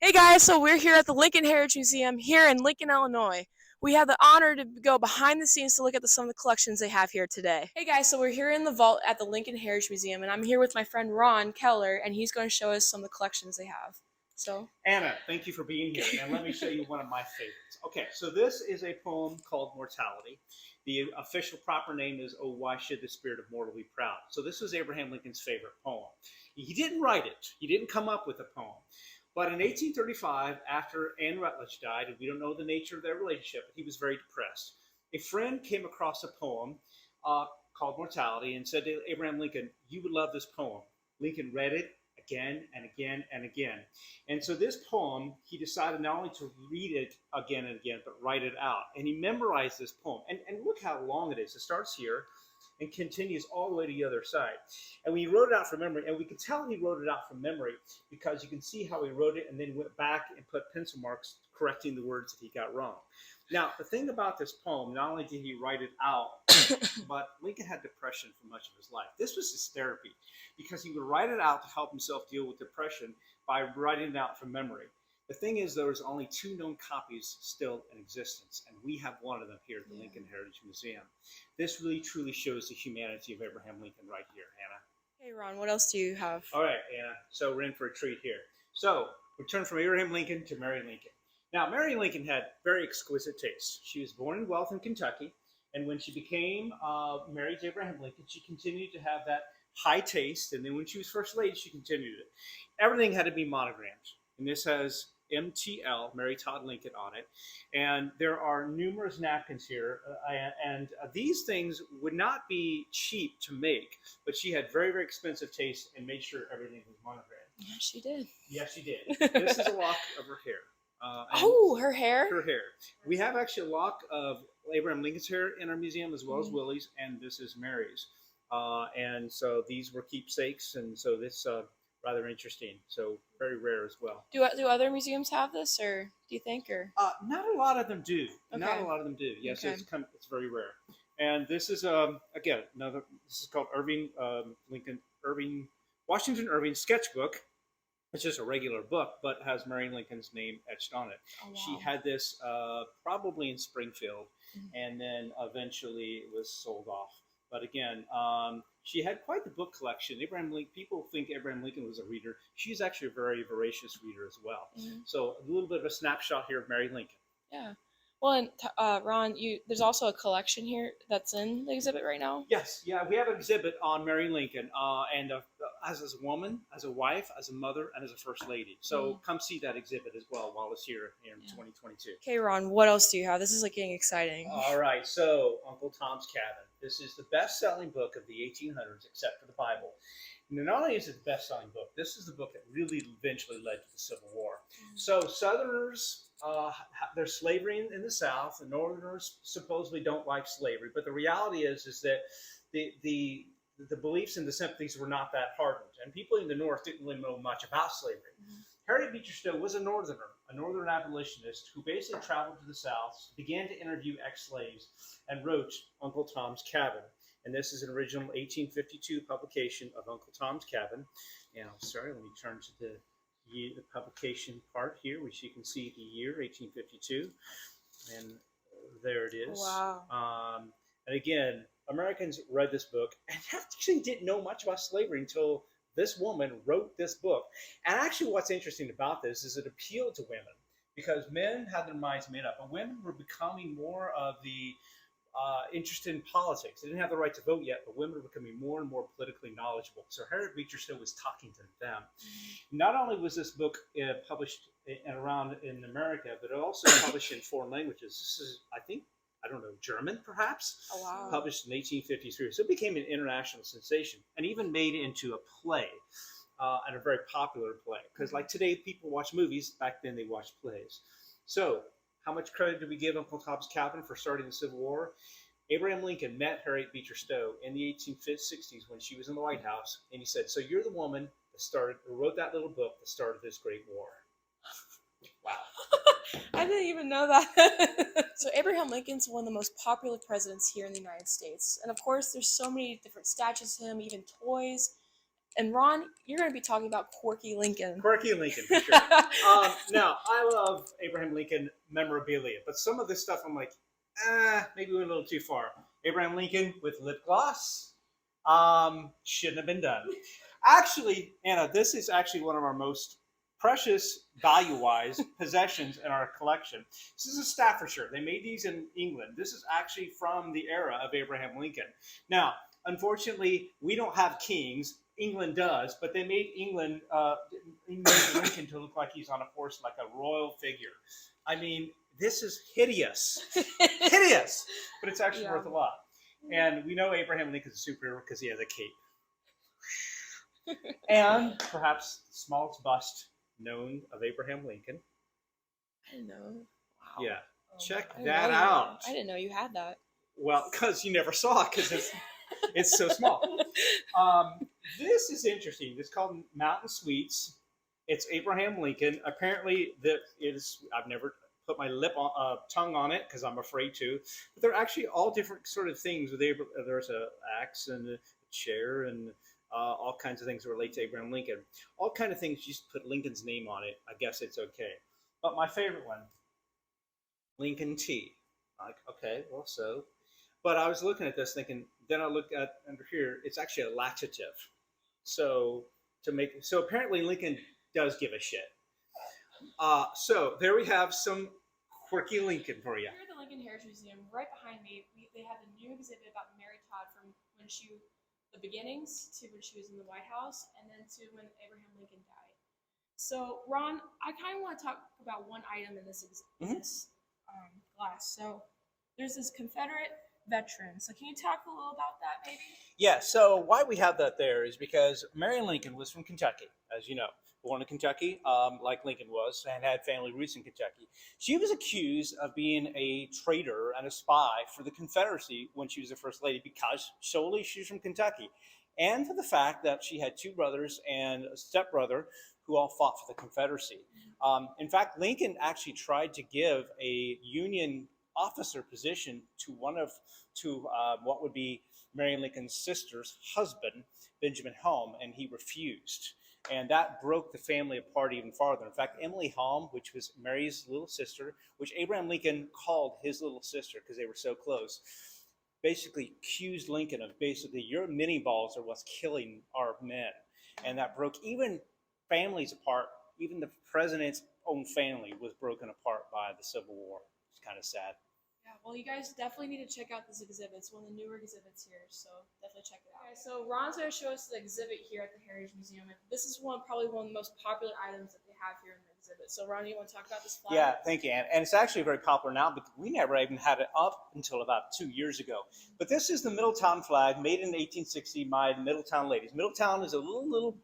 Hey guys, so we're here at the Lincoln Heritage Museum here in Lincoln, Illinois. We have the honor to go behind the scenes to look at some of the collections they have here today. Hey guys, so we're here in the vault at the Lincoln Heritage Museum, and I'm here with my friend Ron Keller, and he's going to show us some of the collections they have. So, Anna, thank you for being here, and let me show you one of my favorites. Okay, so this is a poem called Mortality. The official proper name is Oh, Why Should the Spirit of Mortal Be Proud? So this was Abraham Lincoln's favorite poem. He didn't write it. He didn't come up with a poem. But in 1835, after Anne Rutledge died, and we don't know the nature of their relationship, but he was very depressed. A friend came across a poem called Mortality and said to Abraham Lincoln, "You would love this poem." Lincoln read it again and again and again. And so this poem, he decided not only to read it again and again, but write it out. And he memorized this poem. And look how long it is. It starts here and continues all the way to the other side. And when he wrote it out from memory, and we can tell he wrote it out from memory because you can see how he wrote it and then went back and put pencil marks correcting the words that he got wrong. Now, the thing about this poem, not only did he write it out, but Lincoln had depression for much of his life. This was his therapy because he would write it out to help himself deal with depression by writing it out from memory. The thing is, there's only 2 known copies still in existence, and we have one of them here at the Lincoln Heritage Museum. This really truly shows the humanity of Abraham Lincoln right here, Hannah. hey Ron, what else do you have? All right, Anna. So we're in for a treat here. So we turn from Abraham Lincoln to Mary Lincoln. Now, Mary Lincoln had very exquisite taste. She was born in Wealth in Kentucky, and when she became married to Abraham Lincoln, she continued to have that high taste. And then when she was first lady, she continued it. Everything had to be monogrammed, and this has MTL, Mary Todd Lincoln, on it. And there are numerous napkins here, and these things would not be cheap to make, but she had very, very expensive taste and made sure everything was monogrammed. Yeah, she did. Yes, she did. This is a lock of her hair. Oh, her hair? Her hair. We have actually a lock of Abraham Lincoln's hair in our museum as well as Willie's, and this is Mary's. And so these were keepsakes, and so this rather interesting. So very rare as well. Do other museums have this, or do you think, or? Not a lot of them do. Okay. Not a lot of them do. Yes, Okay. It's very rare. And this is again another. This is called Washington Irving sketchbook. It's just a regular book, but has Mary Lincoln's name etched on it. Oh, wow. She had this probably in Springfield, and then eventually it was sold off. But again, she had quite the book collection. People think Abraham Lincoln was a reader. She's actually a very voracious reader as well. So a little bit of a snapshot here of Mary Lincoln. Yeah. Well, and Ron, there's also a collection here that's in the exhibit right now. Yes, yeah, we have an exhibit on Mary Lincoln, and as a woman, as a wife, as a mother, and as a first lady. So come see that exhibit as well while it's here in 2022. Okay, Ron, what else do you have? This is like getting exciting. All right, so Uncle Tom's Cabin. This is the best-selling book of the 1800s, except for the Bible. And not only is it the best-selling book, this is the book that really eventually led to the Civil War. So Southerners, there's slavery in the South, and Northerners supposedly don't like slavery. But the reality is that the beliefs and the sympathies were not that hardened, and people in the North didn't really know much about slavery. Harriet Beecher Stowe was a Northern abolitionist who basically traveled to the South, began to interview ex-slaves, and wrote Uncle Tom's Cabin. And this is an original 1852 publication of Uncle Tom's Cabin. And I'm sorry, let me turn to the publication part here, which you can see the year, 1852. And there it is. Wow. And again, Americans read this book and actually didn't know much about slavery until this woman wrote this book. And actually what's interesting about this is it appealed to women because men had their minds made up, but women were becoming more of the interested in politics. They didn't have the right to vote yet, but women were becoming more and more politically knowledgeable. So Harriet Beecher Stowe was talking to them. Not only was this book published around in America, but it also published in foreign languages. This is, I don't know, German perhaps? Oh, wow. Published in 1853. So it became an international sensation and even made it into a play, and a very popular play. Because like today, people watch movies. Back then, they watched plays. So how much credit do we give Uncle Tom's Cabin for starting the Civil War? Abraham Lincoln met Harriet Beecher Stowe in the 1860s when she was in the White House, and he said, "So you're the woman that wrote that little book that started this great war." Wow. I didn't even know that. So Abraham Lincoln's one of the most popular presidents here in the United States. And of course, there's so many different statues of him, even toys. And Ron, you're going to be talking about Quirky Lincoln. Quirky Lincoln, for sure. Now, I love Abraham Lincoln memorabilia, but some of this stuff I'm like, maybe we went a little too far. Abraham Lincoln with lip gloss shouldn't have been done. Actually, Anna, this is actually one of our most precious, value-wise possessions in our collection. This is a Staffordshire. They made these in England. This is actually from the era of Abraham Lincoln. Now, unfortunately, we don't have kings. England does, but they made Lincoln to look like he's on a horse, like a royal figure. I mean, this is hideous, hideous, but it's actually worth a lot. And we know Abraham Lincoln's a superhero because he has a cape. And perhaps the smallest bust known of Abraham Lincoln. I didn't know. Wow. Yeah, check that out. I didn't know you had that. Well, because you never saw it, because it's so small. This is interesting. It's called Mountain Sweets. It's Abraham Lincoln. Apparently, I've never put my tongue on it because I'm afraid to. But they're actually all different sort of things. There's an axe and a chair and all kinds of things that relate to Abraham Lincoln. All kind of things. You just put Lincoln's name on it. I guess it's okay. But my favorite one, Lincoln tea. Like, okay, well, so. But I was looking at this thinking, then I look at under here, it's actually a laxative. So apparently Lincoln does give a shit. So there we have some quirky Lincoln for you. Here at the Lincoln Heritage Museum, right behind me, they have a new exhibit about Mary Todd from the beginnings to when she was in the White House, and then to when Abraham Lincoln died. So Ron, I kind of want to talk about one item in this glass. So there's this Confederate veteran. So can you talk a little about that, maybe? Yeah, so why we have that there is because Mary Lincoln was from Kentucky, as you know. Born in Kentucky, like Lincoln was, and had family roots in Kentucky. She was accused of being a traitor and a spy for the Confederacy when she was the First Lady because solely she's from Kentucky. And for the fact that she had two brothers and a stepbrother who all fought for the Confederacy. In fact, Lincoln actually tried to give a Union officer position to what would be Mary Lincoln's sister's husband, Benjamin Helm, and he refused. And that broke the family apart even farther. In fact, Emily Helm, which was Mary's little sister, which Abraham Lincoln called his little sister because they were so close, basically accused Lincoln of your mini balls are what's killing our men. And that broke even families apart. Even the president's own family was broken apart by the Civil War. It's kind of sad. Yeah, well, you guys definitely need to check out this exhibit. It's one of the newer exhibits here, so definitely check it out. Okay, so Ron's going to show us the exhibit here at the Heritage Museum. And this is probably one of the most popular items that they have here in the exhibit. So Ron, you want to talk about this flag? Yeah, thank you, Ann. And it's actually very popular now because we never even had it up until about 2 years ago. But this is the Middletown flag made in 1860 by the Middletown ladies. Middletown is a little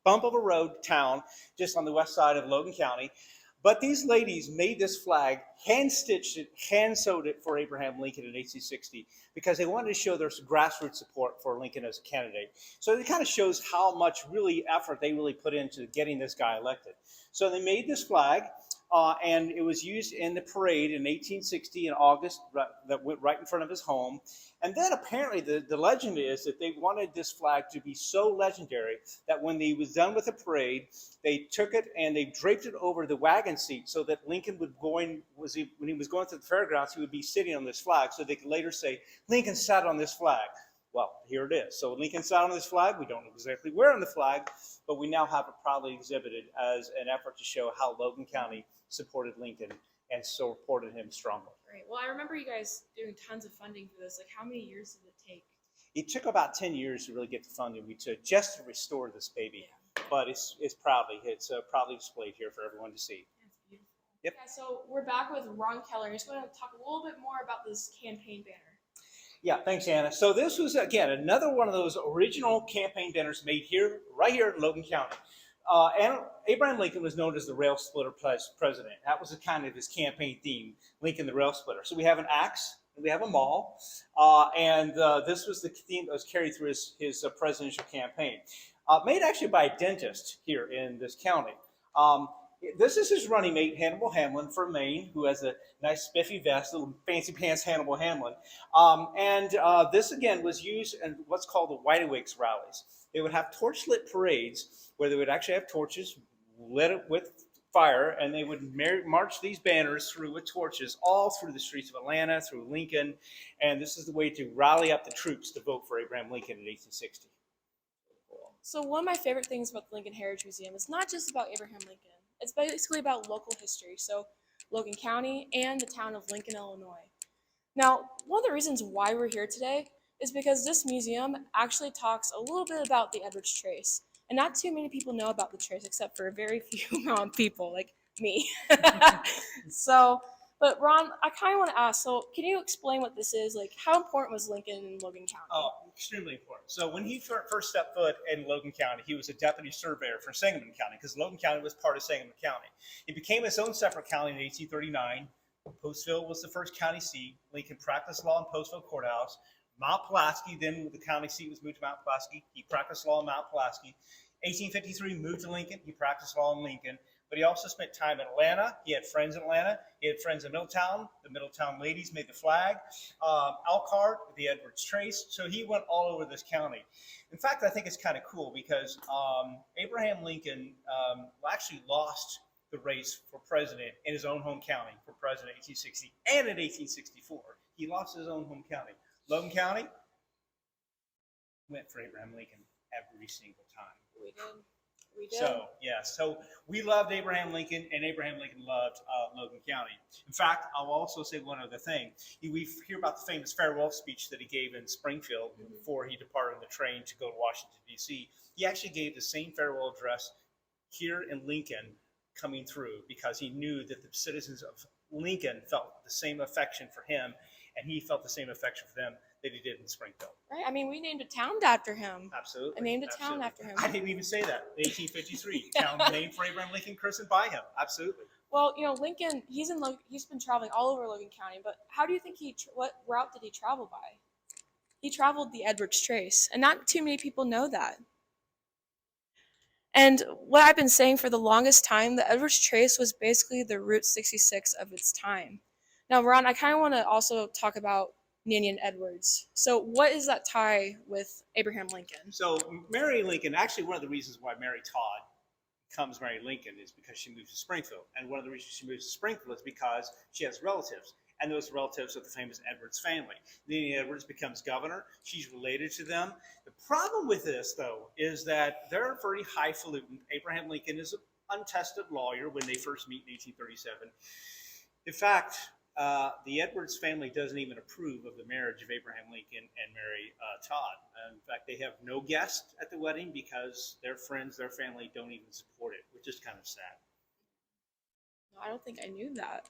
bump of a road town just on the west side of Logan County. But these ladies made this flag, hand-stitched it, hand-sewed it for Abraham Lincoln in 1860 because they wanted to show their grassroots support for Lincoln as a candidate. So it kind of shows how much effort they really put into getting this guy elected. So they made this flag, and it was used in the parade in 1860 in August that went right in front of his home. And then apparently the legend is that they wanted this flag to be so legendary that when he was done with the parade, they took it and they draped it over the wagon seat so that Lincoln when he was going to the fairgrounds, he would be sitting on this flag so they could later say, Lincoln sat on this flag. Well, here it is. So Lincoln sat on this flag. We don't know exactly where on the flag, but we now have it proudly exhibited as an effort to show how Logan County supported Lincoln and supported him strongly. Great. Well, I remember you guys doing tons of funding for this. Like, how many years did it take? It took about 10 years to really get the funding we took just to restore this baby. Yeah. But it's proudly displayed here for everyone to see. That's beautiful. Yep. Yeah, so we're back with Ron Keller. He's going to talk a little bit more about this campaign banner. Yeah, thanks, Anna. So this was, again, another one of those original campaign banners made right here in Logan County. And Abraham Lincoln was known as the rail splitter president. That was kind of his campaign theme, Lincoln the rail splitter. So we have an axe, and we have a maul, and this was the theme that was carried through his presidential campaign. Made actually by a dentist here in this county. This is his running mate, Hannibal Hamlin from Maine, who has a nice spiffy vest, little fancy pants, Hannibal Hamlin. And this, again, was used in what's called the Wide Awakes rallies. They would have torch-lit parades where they would actually have torches lit with fire, and they would march these banners through with torches all through the streets of Atlanta, through Lincoln, and this is the way to rally up the troops to vote for Abraham Lincoln in 1860. So one of my favorite things about the Lincoln Heritage Museum is not just about Abraham Lincoln. It's basically about local history, so Logan County and the town of Lincoln, Illinois. Now, one of the reasons why we're here today is because this museum actually talks a little bit about the Edwards Trace. And not too many people know about the trace except for a very few amount of people like me. So, but Ron, I kind of want to ask, so can you explain what this is? Like, how important was Lincoln in Logan County? Oh, extremely important. So when he first stepped foot in Logan County, he was a deputy surveyor for Sangamon County because Logan County was part of Sangamon County. It became its own separate county in 1839. Postville was the first county seat. Lincoln practiced law in Postville Courthouse. Mount Pulaski, then the county seat was moved to Mount Pulaski. He practiced law in Mount Pulaski. 1853, moved to Lincoln. He practiced law in Lincoln. But he also spent time in Atlanta. He had friends in Atlanta. He had friends in Middletown. The Middletown ladies made the flag. Elkhart, the Edwards Trace. So he went all over this county. In fact, I think it's kind of cool because Abraham Lincoln actually lost the race for president in his own home county for president in 1860 and in 1864. He lost his own home county. Logan County went for Abraham Lincoln every single time. We did. We did. So, yes. So we loved Abraham Lincoln, and Abraham Lincoln loved Logan County. In fact, I'll also say one other thing. We hear about the famous farewell speech that he gave in Springfield before he departed on the train to go to Washington, D.C. He actually gave the same farewell address here in Lincoln coming through because he knew that the citizens of Lincoln felt the same affection for him, and he felt the same affection for them that he did in Springfield. Right? I mean, we named a town after him. Absolutely. I named a town after him. I didn't even say that. 1853, town named for Abraham Lincoln, christened by him. Absolutely. Well, you know, Lincoln, he's been traveling all over Logan County, but how do you think what route did he travel by? He traveled the Edwards Trace, and not too many people know that. And what I've been saying for the longest time, the Edwards Trace was basically the Route 66 of its time. Now, Ron, I kind of want to also talk about Ninian Edwards. So what is that tie with Abraham Lincoln? So Mary Lincoln, actually one of the reasons why Mary Todd becomes Mary Lincoln is because she moves to Springfield. And one of the reasons she moves to Springfield is because she has relatives. And those relatives are the famous Edwards family. Ninian Edwards becomes governor. She's related to them. The problem with this, though, is that they're very highfalutin. Abraham Lincoln is an untested lawyer when they first meet in 1837. In fact, the Edwards family doesn't even approve of the marriage of Abraham Lincoln and Mary Todd. In fact, they have no guests at the wedding because their friends, their family don't even support it, which is kind of sad. No, I don't think I knew that.